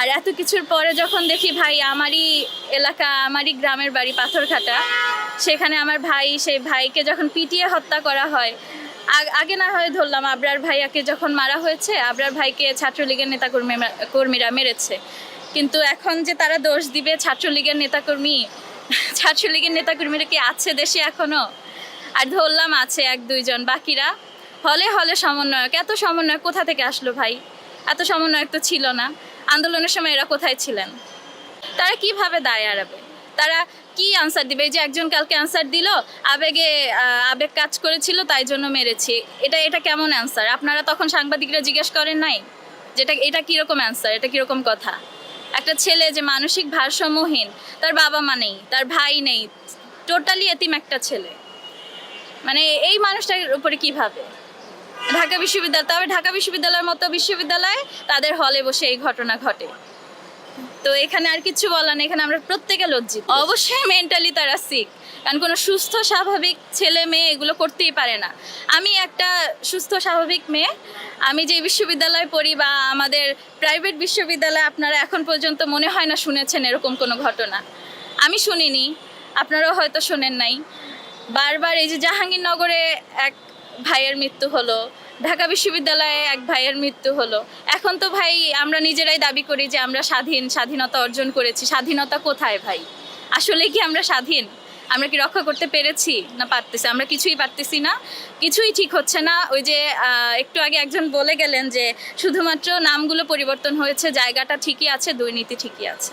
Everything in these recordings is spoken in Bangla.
আর এত কিছুর পরে যখন দেখি ভাই আমারই এলাকা, আমারই গ্রামের বাড়ি পাথরঘাটা, সেখানে আমার ভাই, সেই ভাইকে যখন পিটিয়ে হত্যা করা হয়, আগে না হয় ধরলাম আবরার ভাইয়াকে যখন মারা হয়েছে, আবরার ভাইকে ছাত্রলীগের কর্মীরা মেরেছে, কিন্তু এখন যে তারা দোষ দিবে ছাত্রলীগের নেতাকর্মীরা কি আছে দেশে এখনো? আর ধরলাম আছে এক দুইজন, বাকিরা হলে হলে সমন্বয়ক। এত সমন্বয়ক কোথা থেকে আসলো ভাই? এত সমন্বয়ক তো ছিল না। আন্দোলনের সময় এরা কোথায় ছিলেন? তারা কিভাবে দায় এড়াবে? তারা কি আনসার দিবে? এই যে একজন কালকে আনসার দিল, আবেগ কাজ করেছিল তাই জন্য মেরেছি, এটা কেমন অ্যান্সার? আপনারা তখন সাংবাদিকরা জিজ্ঞেস করেন নাই এটা কীরকম অ্যান্সার, এটা কীরকম কথা? একটা ছেলে যে মানসিক ভারসাম্যহীন, তার বাবা মা নেই, তার ভাই নেই, টোটালি এতিম একটা ছেলে, মানে এই মানুষটার উপরে কিভাবে? ঢাকা বিশ্ববিদ্যালয়ের মতো বিশ্ববিদ্যালয়ে তাদের হলে বসে এই ঘটনা ঘটে। তো এখানে আর কিছু বলার নেই, এখানে আমরা প্রত্যেকে লজ্জিত। অবশ্যই মেন্টালি তারা সিক, কারণ কোনো সুস্থ স্বাভাবিক ছেলে মেয়ে এগুলো করতেই পারে না। আমি একটা সুস্থ স্বাভাবিক মেয়ে, আমি যে বিশ্ববিদ্যালয়ে পড়ি বা আমাদের প্রাইভেট বিশ্ববিদ্যালয়ে আপনারা এখন পর্যন্ত মনে হয় না শুনেছেন এরকম কোনো ঘটনা। আমি শুনিনি, আপনারাও হয়তো শোনেন নাই। বারবার এই যে জাহাঙ্গীরনগরে এক ভাইয়ের মৃত্যু হলো, ঢাকা বিশ্ববিদ্যালয়ে এক ভাইয়ের মৃত্যু হলো। এখন তো ভাই আমরা নিজেরাই দাবি করি যে আমরা স্বাধীনতা অর্জন করেছি। স্বাধীনতা কোথায় ভাই? আসলে কি আমরা স্বাধীন? আমরা কি রক্ষা করতে পেরেছি না পারতেছি? আমরা কিছুই পারতেছি না, কিছুই ঠিক হচ্ছে না। ওই যে একটু আগে একজন বলে গেলেন যে শুধুমাত্র নামগুলো পরিবর্তন হয়েছে, জায়গাটা ঠিকই আছে, দুর্নীতি ঠিকই আছে,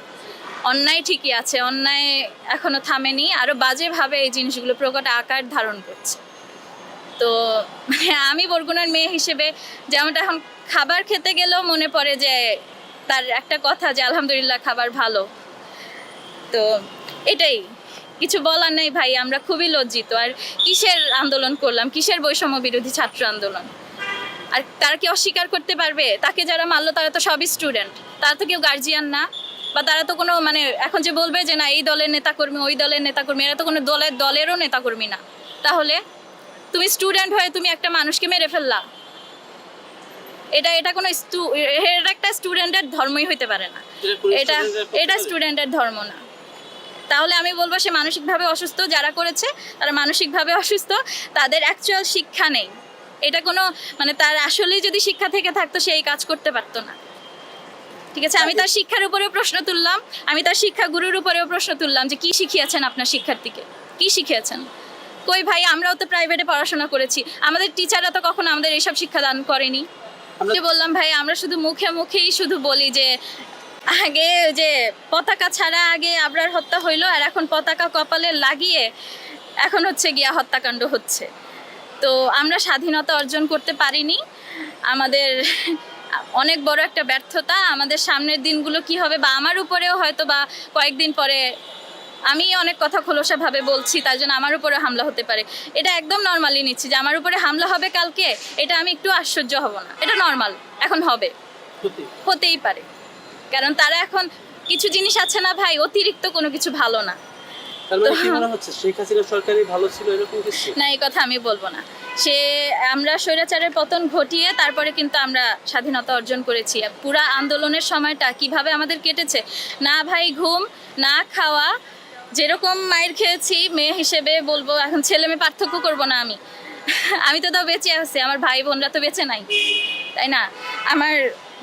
অন্যায় ঠিকই আছে, অন্যায় এখনো থামেনি, আরও বাজেভাবে এই জিনিসগুলো প্রকট আকার ধারণ করছে। তো আমি বরগুনার মেয়ে হিসেবে যেমনটা এখন খাবার খেতে গেলেও মনে পড়ে যে তার একটা কথা যে আলহামদুলিল্লাহ খাবার ভালো। তো এটাই, কিছু বলার নেই ভাই, আমরা খুবই লজ্জিত। আর কিসের আন্দোলন করলাম? কিসের বৈষম্য বিরোধী ছাত্র আন্দোলন? আর তারা কি অস্বীকার করতে পারবে? তাকে যারা মারলো তারা তো সবই স্টুডেন্ট, তারা তো কেউ গার্জিয়ান না, বা তারা তো কোনো মানে এখন যে বলবে যে না এই দলের নেতাকর্মী ওই দলের নেতাকর্মী, এরা তো কোনো দলেরও নেতাকর্মী না। তাহলে তুমি স্টুডেন্ট হয়ে তুমি একটা মানুষকে মেরে ফেললা, এটা কোনো এটা একটা স্টুডেন্টের ধর্মই হইতে পারে না, এটা স্টুডেন্টের ধর্ম না। তাহলে আমি বলবো সে মানসিকভাবে অসুস্থ, যারা করেছে তারা মানসিকভাবে অসুস্থ, তাদের অ্যাকচুয়াল শিক্ষা নেই। এটা কোনো মানে তার আসলেই যদি শিক্ষা থেকে থাকতো সে এই কাজ করতে পারতো না। ঠিক আছে, আমি তার শিক্ষার উপরেও প্রশ্ন তুললাম, আমি তার শিক্ষাগুরুর উপরেও প্রশ্ন তুললাম যে কি শিখিয়েছেন আপনার শিক্ষার্থীকে, কি শিখিয়েছেন? কই ভাই, আমরাও তো প্রাইভেটে পড়াশোনা করেছি, আমাদের টিচাররা তো কখনো আমাদের এইসব শিক্ষা দান করেনি। আমি বললাম ভাই আমরা শুধু মুখেই শুধু বলি যে আগে যে পতাকা ছাড়া আগে আবরার হত্যা হইলো, আর এখন পতাকা কপালে লাগিয়ে এখন হচ্ছে গিয়া হত্যাকাণ্ড হচ্ছে। তো আমরা স্বাধীনতা অর্জন করতে পারিনি, আমাদের অনেক বড় একটা ব্যর্থতা। আমাদের সামনের দিনগুলো কি হবে, বা আমার উপরেও হয়তো বা কয়েকদিন পরে আমি অনেক কথা খোলসাভাবে বলছি, তার জন্য আমার উপরে হামলা হতে পারে। এটা একদম নর্মালি নিচ্ছি যে আমার উপরে হামলা হবে কালকে, এটা আমি একটু আশ্চর্য হব না, এটা নর্মাল, এখন হবে, হতেই পারে। কারণ তারা এখন কিছু জিনিস আছে না ভাই, অতিরিক্ত কোনো কিছু ভালো না। না, এই কথা আমি বলবো না। আমরা স্বৈরাচারের পতন ঘটিয়ে তারপরে কিন্তু আমরা স্বাধীনতা অর্জন করেছি। পুরা আন্দোলনের সময়টা কিভাবে আমাদের কেটেছে, না ভাই ঘুম না খাওয়া, যেরকম মায়ের খেয়েছি মেয়ে হিসেবে বলবো, এখন ছেলে মেয়ে পার্থক্য করবো না। আমি তো তাও বেঁচে আছি, আমার ভাই বোনরা তো বেঁচে নাই, তাই না? আমার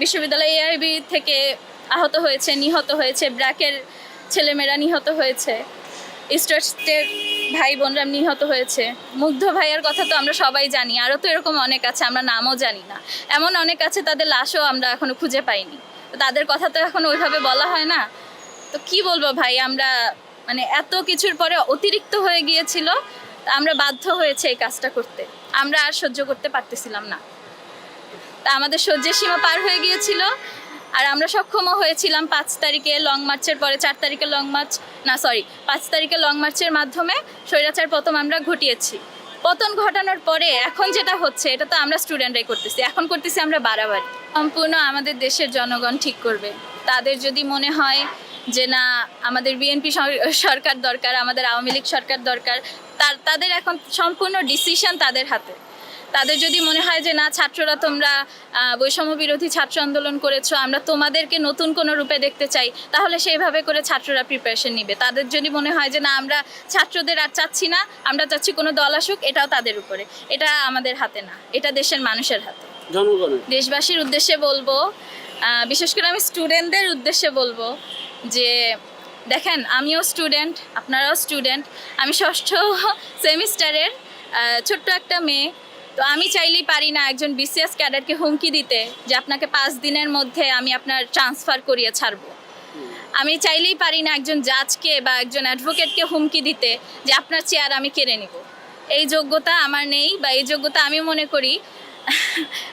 বিশ্ববিদ্যালয় এআইবি থেকে আহত হয়েছে, নিহত হয়েছে, ব্র্যাকের ছেলেমেয়েরা নিহত হয়েছে, স্টেট ভাই বোনরা নিহত হয়েছে। মুগ্ধ ভাইয়ের কথা তো আমরা সবাই জানি, আরও তো এরকম অনেক আছে, আমরা নামও জানি না, এমন অনেক আছে তাদের লাশও আমরা এখনো খুঁজে পাইনি। তাদের কথা তো এখন ওইভাবে বলা হয় না। তো কি বলবো ভাই, আমরা মানে এত কিছুর পরে অতিরিক্ত হয়ে গিয়েছিল, আমরা বাধ্য হয়েছে এই কাজটা করতে, আমরা আর সহ্য করতে পারতেছিলাম না। তা আমাদের সহ্যের সীমা পার হয়ে গিয়েছিল, আর আমরা সক্ষমও হয়েছিলাম 5 তারিখে লং মার্চের পরে 4 তারিখে 5 তারিখে লং মার্চের মাধ্যমে স্বৈরাচার পতন আমরা ঘটিয়েছি। পতন ঘটানোর পরে এখন যেটা হচ্ছে এটা তো আমরা স্টুডেন্টরাই করতেছি, এখন করতেছি আমরা বাড়াবাড়ি। সম্পূর্ণ আমাদের দেশের জনগণ ঠিক করবে। তাদের যদি মনে হয় যে না আমাদের বিএনপি সরকার দরকার, আমাদের আওয়ামী লীগ সরকার দরকার, তাদের এখন সম্পূর্ণ ডিসিশন তাদের হাতে। তাদের যদি মনে হয় যে না ছাত্ররা তোমরা বৈষম্য বিরোধী ছাত্র আন্দোলন করেছো, আমরা তোমাদেরকে নতুন কোনো রূপে দেখতে চাই, তাহলে সেইভাবে করে ছাত্ররা প্রিপারেশন নিবে। তাদের যদি মনে হয় যে না আমরা ছাত্রদের আর চাচ্ছি না, আমরা চাচ্ছি কোনো দল আসুক, এটাও তাদের উপরে, এটা আমাদের হাতে না, এটা দেশের মানুষের হাতে। দেশবাসীর উদ্দেশ্যে বলবো, বিশেষ করে আমি স্টুডেন্টদের উদ্দেশ্যে বলবো যে দেখেন আমিও স্টুডেন্ট, আপনারাও স্টুডেন্ট, আমি ষষ্ঠ সেমিস্টারের ছোট্ট একটা মেয়ে। তো আমি চাইলেই পারি না একজন বিসিএস ক্যাডারকে হুমকি দিতে যে আপনাকে 5 দিনের মধ্যে আমি আপনার ট্রান্সফার করিয়ে ছাড়বো। আমি চাইলেই পারি না একজন জাজকে বা একজন অ্যাডভোকেটকে হুমকি দিতে যে আপনার চেয়ার আমি কেড়ে নিব। এই যোগ্যতা আমার নেই, বা এই যোগ্যতা আমি মনে করি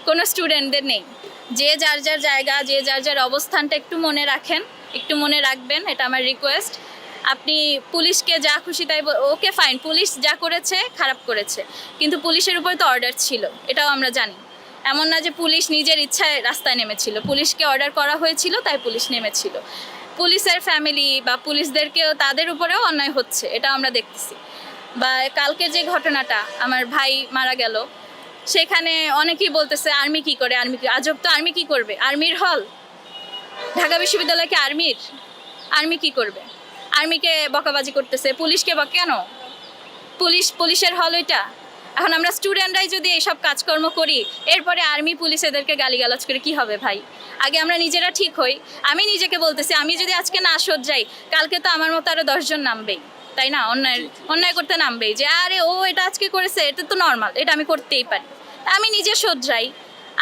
কোনো স্টুডেন্টদের নেই। যে যার যার জায়গা, যে যার যার অবস্থানটা একটু মনে রাখেন, একটু মনে রাখবেন, এটা আমার রিকোয়েস্ট। আপনি পুলিশকে যা খুশি তাই ওকে ফাইন, পুলিশ যা করেছে খারাপ করেছে, কিন্তু পুলিশের উপরে তো অর্ডার ছিল, এটাও আমরা জানি। এমন না যে পুলিশ নিজের ইচ্ছায় রাস্তায় নেমেছিল, পুলিশকে অর্ডার করা হয়েছিল তাই পুলিশ নেমেছিল। পুলিশের ফ্যামিলি বা পুলিশদেরকেও তাদের উপরেও অন্যায় হচ্ছে, এটা আমরা দেখতেছি। বা কালকে যে ঘটনাটা, আমার ভাই মারা গেল, সেখানে অনেকেই বলতেছে আর্মি কি করে, আর্মি কি, আজব তো, আর্মি কি করবে, আর্মির হল ঢাকা বিশ্ববিদ্যালয় কি আর্মির? আর্মি কি করবে? আর্মিকে বকাবাজি করতেছে, পুলিশকে কেন? পুলিশের হল এটা। এখন আমরা স্টুডেন্টরাই যদি এইসব কাজকর্ম করি, এরপরে আর্মি পুলিশ এদেরকে গালিগালাজ করে কি হবে ভাই? আগে আমরা নিজেরা ঠিক হই। আমি নিজেকে বলতেছি, আমি যদি আজকে না সজ্জাই, কালকে তো আমার মতো আরো 10 জন নামবেই, তাই না? অন্যায় করতে নামবেই, যে আরে ও এটা আজকে করেছে, এটা তো নর্মাল, এটা আমি করতেই পারি। আমি নিজে সজ্জাই,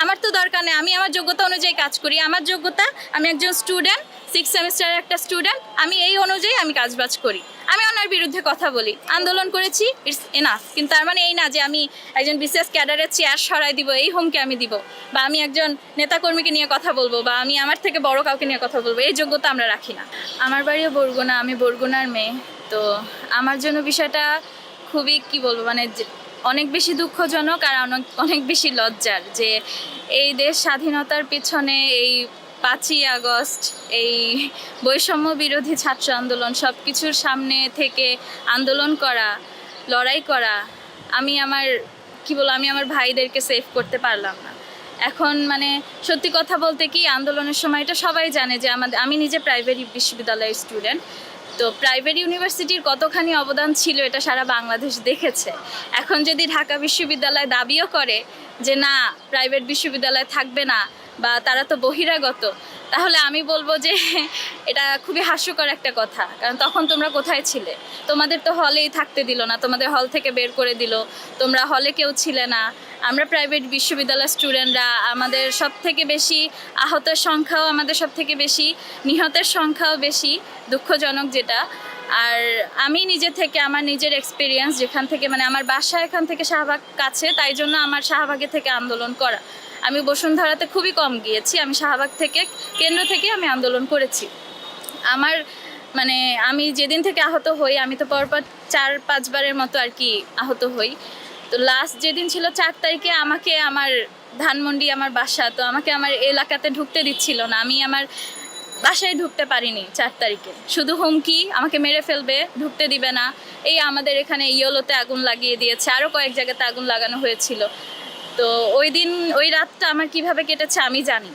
আমার তো দরকার নেই, আমি আমার যোগ্যতা অনুযায়ী কাজ করি। আমার যোগ্যতা, আমি একজন স্টুডেন্ট, 6 সেমিস্টারের একটা স্টুডেন্ট, আমি এই অনুযায়ী আমি কাজবাজ করি। আমি অন্যার বিরুদ্ধে কথা বলি, আন্দোলন করেছি, ইটস এনাফ। কিন্তু তার মানে এই না যে আমি একজন বিসিএস ক্যাডারের চেয়ার সরাই দিব, এই হুমকি আমি দিব, বা আমি একজন নেতাকর্মীকে নিয়ে কথা বলবো, বা আমি আমার থেকে বড় কাউকে নিয়ে কথা বলবো, এই যোগ্যতা আমরা রাখি না। আমার বাড়িও বরগুনা, আমি বরগুনার মেয়ে। তো আমার জন্য বিষয়টা খুবই কি বলবো, মানে অনেক বেশি দুঃখজনক আর অনেক বেশি লজ্জার যে এই দেশ স্বাধীনতার পিছনে এই 5ই আগস্ট, এই বৈষম্য বিরোধী ছাত্র আন্দোলন, সব কিছুর সামনে থেকে আন্দোলন করা, লড়াই করা, আমি আমার আমি আমার ভাইদেরকে সেভ করতে পারলাম না। এখন মানে সত্যি কথা বলতে কি, আন্দোলনের সময়টা সবাই জানে যে আমি নিজে প্রাইভেট বিশ্ববিদ্যালয়ের স্টুডেন্ট। তো প্রাইভেট ইউনিভার্সিটির কতখানি অবদান ছিল এটা সারা বাংলাদেশ দেখেছে। এখন যদি ঢাকা বিশ্ববিদ্যালয় দাবিও করে যে না প্রাইভেট বিশ্ববিদ্যালয় থাকবে না, বা তারা তো বহিরাগত, তাহলে আমি বলবো যে এটা খুবই হাস্যকর একটা কথা। কারণ তখন তোমরা কোথায় ছিলে? তোমাদের তো হলেই থাকতে দিল না, তোমাদের হল থেকে বের করে দিল, তোমরা হলে কেউ ছিলে না। আমরা প্রাইভেট বিশ্ববিদ্যালয়ের স্টুডেন্টরা, আমাদের সব থেকে বেশি আহতের সংখ্যাও, আমাদের সব থেকে বেশি নিহতের সংখ্যাও বেশি, দুঃখজনক যেটা। আর আমি নিজে থেকে, আমার নিজের এক্সপিরিয়েন্স, যেখান থেকে মানে আমার বাসা এখান থেকে শাহবাগ কাছে, তাই জন্য আমার শাহবাগে থেকে আন্দোলন করা। আমি বসুন্ধরাতে খুবই কম গিয়েছি, আমি শাহবাগ থেকে, কেন্দ্র থেকে আমি আন্দোলন করেছি। আমার মানে আমি যেদিন থেকে আহত হই, আমি তো পরপর 4-5 বারের মতো আর কি আহত হই। তো লাস্ট যেদিন ছিল 4 তারিখে, আমাকে আমার ধানমন্ডি আমার বাসা, তো আমাকে আমার এলাকাতে ঢুকতে দিচ্ছিল না, আমি আমার বাসায় ঢুকতে পারিনি 4 তারিখে। শুধু হুমকি, আমাকে মেরে ফেলবে, ঢুকতে দিবে না। এই আমাদের এখানে ইয়েলোতে আগুন লাগিয়ে দিয়েছে, আরও কয়েক জায়গাতে আগুন লাগানো হয়েছিল। তো ওই দিন, ওই রাতটা আমার কিভাবে কেটেছে আমি জানি।